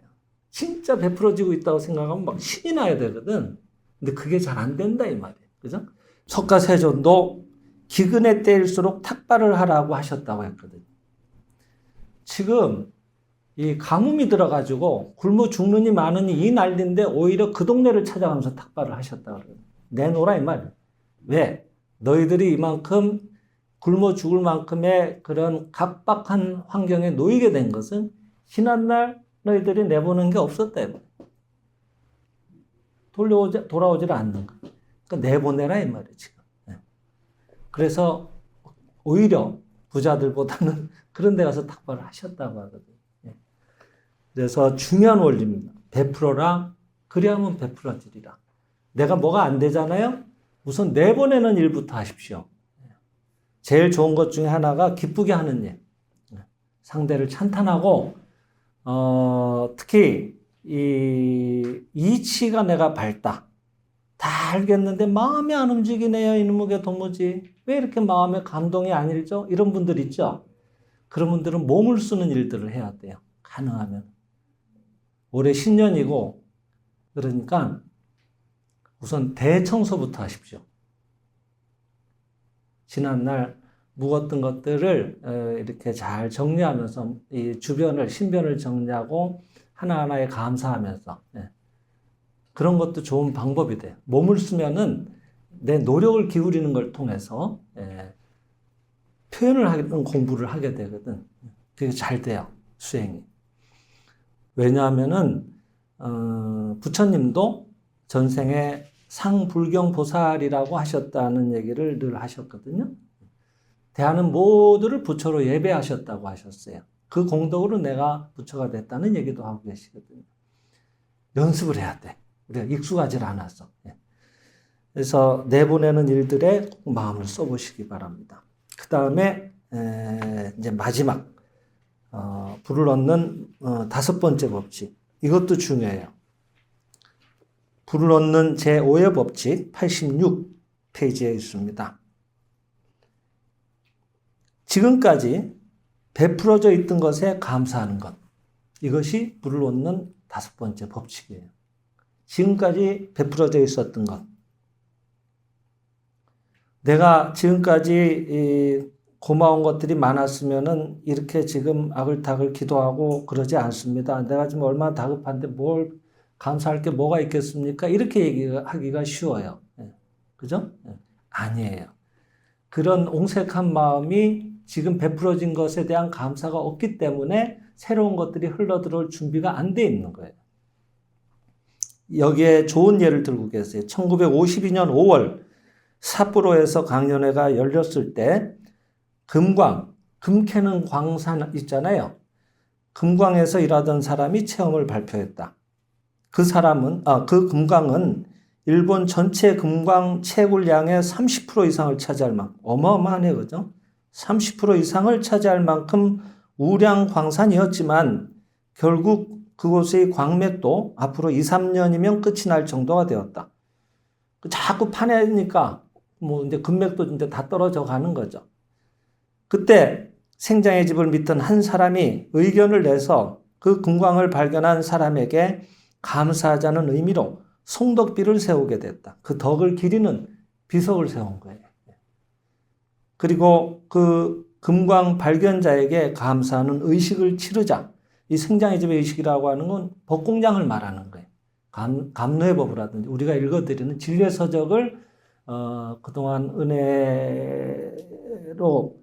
진짜 베풀어지고 있다고 생각하면 막 신이 나야 되거든. 근데 그게 잘 안 된다 이 말이에요. 그죠? 석가세존도 기근의 때일수록 탁발을 하라고 하셨다고 했거든요. 지금 이 가뭄이 들어가지고 굶어 죽느니 마느니 이 난리인데 오히려 그 동네를 찾아가면서 탁발을 하셨다고 그래요. 내놓으라 이 말이에요. 왜? 너희들이 이만큼 굶어 죽을 만큼의 그런 각박한 환경에 놓이게 된 것은 지난날 너희들이 내보는 게 없었다. 돌아오질 않는 거. 그러니까 내보내라 이 말이에요, 지금. 그래서 오히려 부자들보다는 그런 데 가서 탁발을 하셨다고 하거든요. 그래서 중요한 원리입니다. 베풀어라. 그리하면 베풀어지리라. 내가 뭐가 안 되잖아요? 우선 내보내는 일부터 하십시오. 제일 좋은 것 중에 하나가 기쁘게 하는 일. 상대를 찬탄하고 특히 이 이치가 내가 밝다. 다 알겠는데 마음이 안 움직이네요. 이놈의 도무지. 왜 이렇게 마음에 감동이 안 일죠? 이런 분들 있죠? 그런 분들은 몸을 쓰는 일들을 해야 돼요. 가능하면. 올해 신년이고 그러니까 우선 대청소부터 하십시오. 지난날 묵었던 것들을 이렇게 잘 정리하면서 이 주변을 신변을 정리하고 하나하나에 감사하면서 그런 것도 좋은 방법이 돼요. 몸을 쓰면은 내 노력을 기울이는 걸 통해서 표현을 하는 공부를 하게 되거든. 그게 잘 돼요. 수행이. 왜냐하면은 부처님도 전생에 상불경보살이라고 하셨다는 얘기를 늘 하셨거든요. 대하는 모두를 부처로 예배하셨다고 하셨어요. 그 공덕으로 내가 부처가 됐다는 얘기도 하고 계시거든요. 연습을 해야 돼. 우리가 익숙하지 않아서. 그래서 내보내는 일들에 마음을 써보시기 바랍니다. 그 다음에 이제 마지막 불을 얻는 5번째 법칙. 이것도 중요해요. 불을 얻는 제5의 법칙 86페이지에 있습니다. 지금까지 베풀어져 있던 것에 감사하는 것. 이것이 불을 얻는 5번째 법칙이에요. 지금까지 베풀어져 있었던 것. 내가 지금까지 고마운 것들이 많았으면은 이렇게 지금 아글타글 기도하고 그러지 않습니다. 내가 지금 얼마나 다급한데 뭘 감사할 게 뭐가 있겠습니까? 이렇게 얘기하기가 쉬워요. 그죠? 아니에요. 그런 옹색한 마음이 지금 베풀어진 것에 대한 감사가 없기 때문에 새로운 것들이 흘러들어올 준비가 안 돼 있는 거예요. 여기에 좋은 예를 들고 계세요. 1952년 5월 삿포로에서 강연회가 열렸을 때 금 캐는 광산 있잖아요. 금광에서 일하던 사람이 체험을 발표했다. 그 금광은 일본 전체 금광 채굴량의 30% 이상을 차지할 만큼, 어마어마하네, 그죠? 30% 이상을 차지할 만큼 우량 광산이었지만 결국 그곳의 광맥도 앞으로 2, 3년이면 끝이 날 정도가 되었다. 자꾸 파내니까 이제 금맥도 이제 다 떨어져 가는 거죠. 그때 생장의 집을 믿던 한 사람이 의견을 내서 그 금광을 발견한 사람에게 감사하자는 의미로 송덕비를 세우게 됐다. 그 덕을 기리는 비석을 세운 거예요. 그리고 그 금광 발견자에게 감사하는 의식을 치르자. 이 생장의 집의 의식이라고 하는 건 법공장을 말하는 거예요. 감노의 법이라든지 우리가 읽어드리는 진례 서적을 그동안 은혜로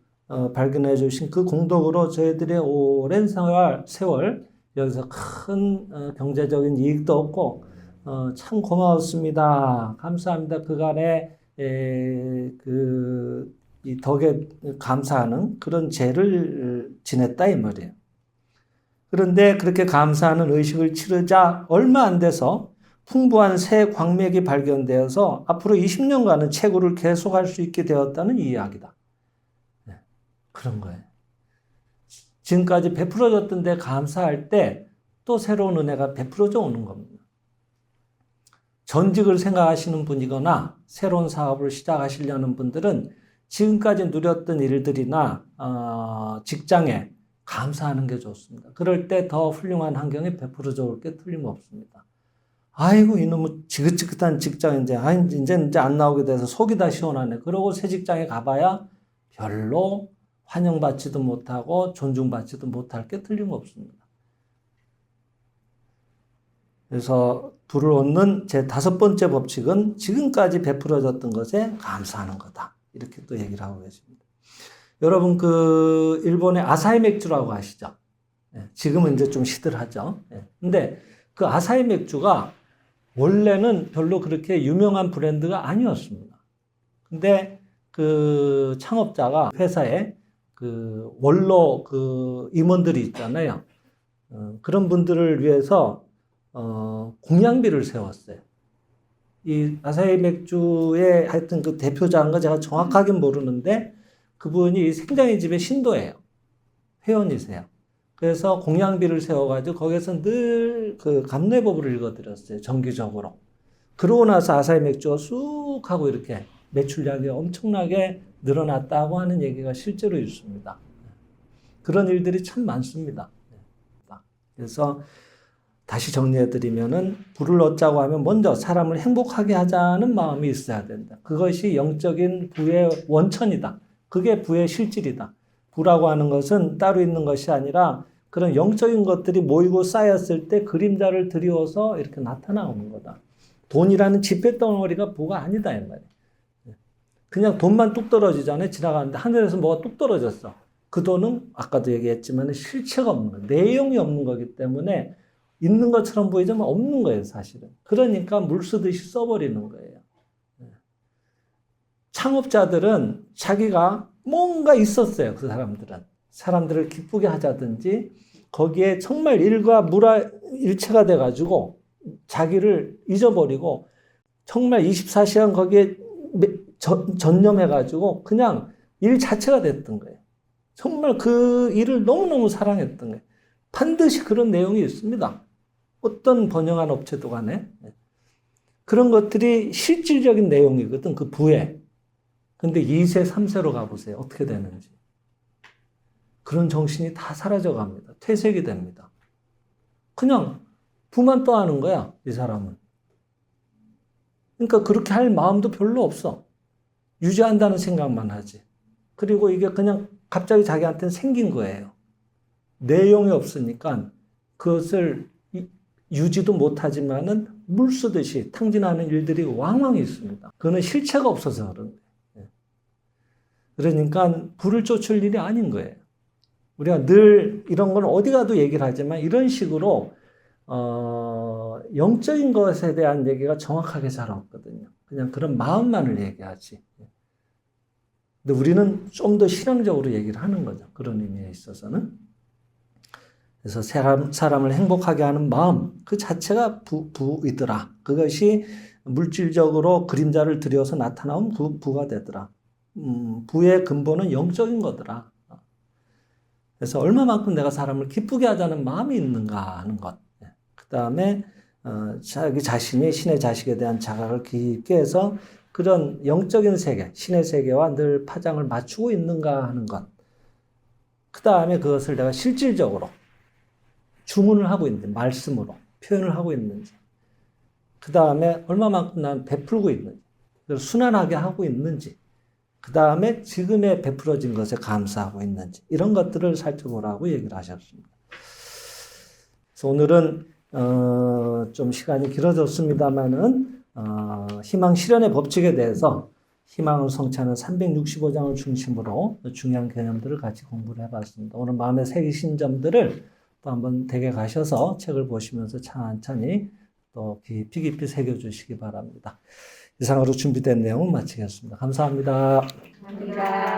발견해 주신 그 공덕으로 저희들의 오랜 세월 여기서 큰 경제적인 이익도 얻고 참 고마웠습니다. 감사합니다. 그간에 이 덕에 감사하는 그런 제를 지냈다 이 말이에요. 그런데 그렇게 감사하는 의식을 치르자 얼마 안 돼서 풍부한 새 광맥이 발견되어서 앞으로 20년간은 채굴을 계속할 수 있게 되었다는 이야기다. 그런 거예요. 지금까지 베풀어졌던 데 감사할 때 또 새로운 은혜가 베풀어져 오는 겁니다. 전직을 생각하시는 분이거나 새로운 사업을 시작하시려는 분들은 지금까지 누렸던 일들이나 직장에 감사하는 게 좋습니다. 그럴 때 더 훌륭한 환경에 베풀어져 올 게 틀림없습니다. 아이고 이놈의 지긋지긋한 직장 이제 안 나오게 돼서 속이 다 시원하네. 그러고 새 직장에 가봐야 별로 환영받지도 못하고 존중받지도 못할 게 틀림없습니다. 그래서 부를 얻는 제 5번째 법칙은 지금까지 베풀어졌던 것에 감사하는 거다. 이렇게 또 얘기를 하고 계십니다. 여러분 일본의 아사히 맥주라고 아시죠? 지금은 이제 좀 시들하죠. 근데 그 아사히 맥주가 원래는 별로 그렇게 유명한 브랜드가 아니었습니다. 근데 그 창업자가 회사에 원로 임원들이 있잖아요. 그런 분들을 위해서 공양비를 세웠어요. 이 아사히 맥주의 하여튼 그 대표자인 거 제가 정확하게 모르는데 그분이 생장의 집의 신도예요. 회원이세요. 그래서 공양비를 세워가지고 거기서 늘 그 감례법을 읽어드렸어요. 정기적으로. 그러고 나서 아사히 맥주가 쑥 하고 이렇게 매출량이 엄청나게 늘어났다고 하는 얘기가 실제로 있습니다. 그런 일들이 참 많습니다. 그래서 다시 정리해드리면은 부를 얻자고 하면 먼저 사람을 행복하게 하자는 마음이 있어야 된다. 그것이 영적인 부의 원천이다. 그게 부의 실질이다. 부라고 하는 것은 따로 있는 것이 아니라 그런 영적인 것들이 모이고 쌓였을 때 그림자를 드리워서 이렇게 나타나오는 거다. 돈이라는 지폐덩어리가 부가 아니다 이 말이에요. 그냥 돈만 뚝 떨어지잖아요. 지나가는데 하늘에서 뭐가 뚝 떨어졌어. 그 돈은 아까도 얘기했지만 실체가 없는 거예요. 내용이 없는 거기 때문에 있는 것처럼 보이지만 없는 거예요, 사실은. 그러니까 물 쓰듯이 써버리는 거예요. 창업자들은 자기가 뭔가 있었어요, 그 사람들은. 사람들을 기쁘게 하자든지, 거기에 정말 일과 무라일체가 돼가지고, 자기를 잊어버리고, 정말 24시간 거기에 전념해가지고, 그냥 일 자체가 됐던 거예요. 정말 그 일을 너무너무 사랑했던 거예요. 반드시 그런 내용이 있습니다. 어떤 번영한 업체도 간에. 그런 것들이 실질적인 내용이거든, 그 부에. 근데 2세, 3세로 가보세요. 어떻게 되는지. 그런 정신이 다 사라져 갑니다. 퇴색이 됩니다. 그냥 부만 떠하는 거야, 이 사람은. 그러니까 그렇게 할 마음도 별로 없어. 유지한다는 생각만 하지. 그리고 이게 그냥 갑자기 자기한테는 생긴 거예요. 내용이 없으니까 그것을 유지도 못하지만은 물 쓰듯이 탕진하는 일들이 왕왕 있습니다. 그거는 실체가 없어서 그런 거예요. 그러니까 불을 쫓을 일이 아닌 거예요. 우리가 늘 이런 건 어디 가도 얘기를 하지만 이런 식으로 영적인 것에 대한 얘기가 정확하게 잘 없거든요. 그냥 그런 마음만을 얘기하지. 근데 우리는 좀 더 신앙적으로 얘기를 하는 거죠. 그런 의미에 있어서는. 그래서 사람을 행복하게 하는 마음 그 자체가 부이더라. 그것이 물질적으로 그림자를 들여서 나타나온 부가 되더라. 부의 근본은 영적인 거더라. 그래서 얼마만큼 내가 사람을 기쁘게 하자는 마음이 있는가 하는 것. 그 다음에 자기 자신이 신의 자식에 대한 자각을 깊게 해서 그런 영적인 세계, 신의 세계와 늘 파장을 맞추고 있는가 하는 것. 그 다음에 그것을 내가 실질적으로 주문을 하고 있는지, 말씀으로 표현을 하고 있는지. 그 다음에 얼마만큼 난 베풀고 있는지, 순환하게 하고 있는지. 그 다음에 지금에 베풀어진 것에 감사하고 있는지. 이런 것들을 살펴보라고 얘기를 하셨습니다. 그래서 오늘은 좀 시간이 길어졌습니다만은 희망 실현의 법칙에 대해서 희망을 성취하는 365장을 중심으로 중요한 개념들을 같이 공부를 해봤습니다. 오늘 마음에 새기신 점들을 또 한번 댁에 가셔서 책을 보시면서 천천히 또 깊이 새겨주시기 바랍니다. 이상으로 준비된 내용은 마치겠습니다. 감사합니다. 감사합니다.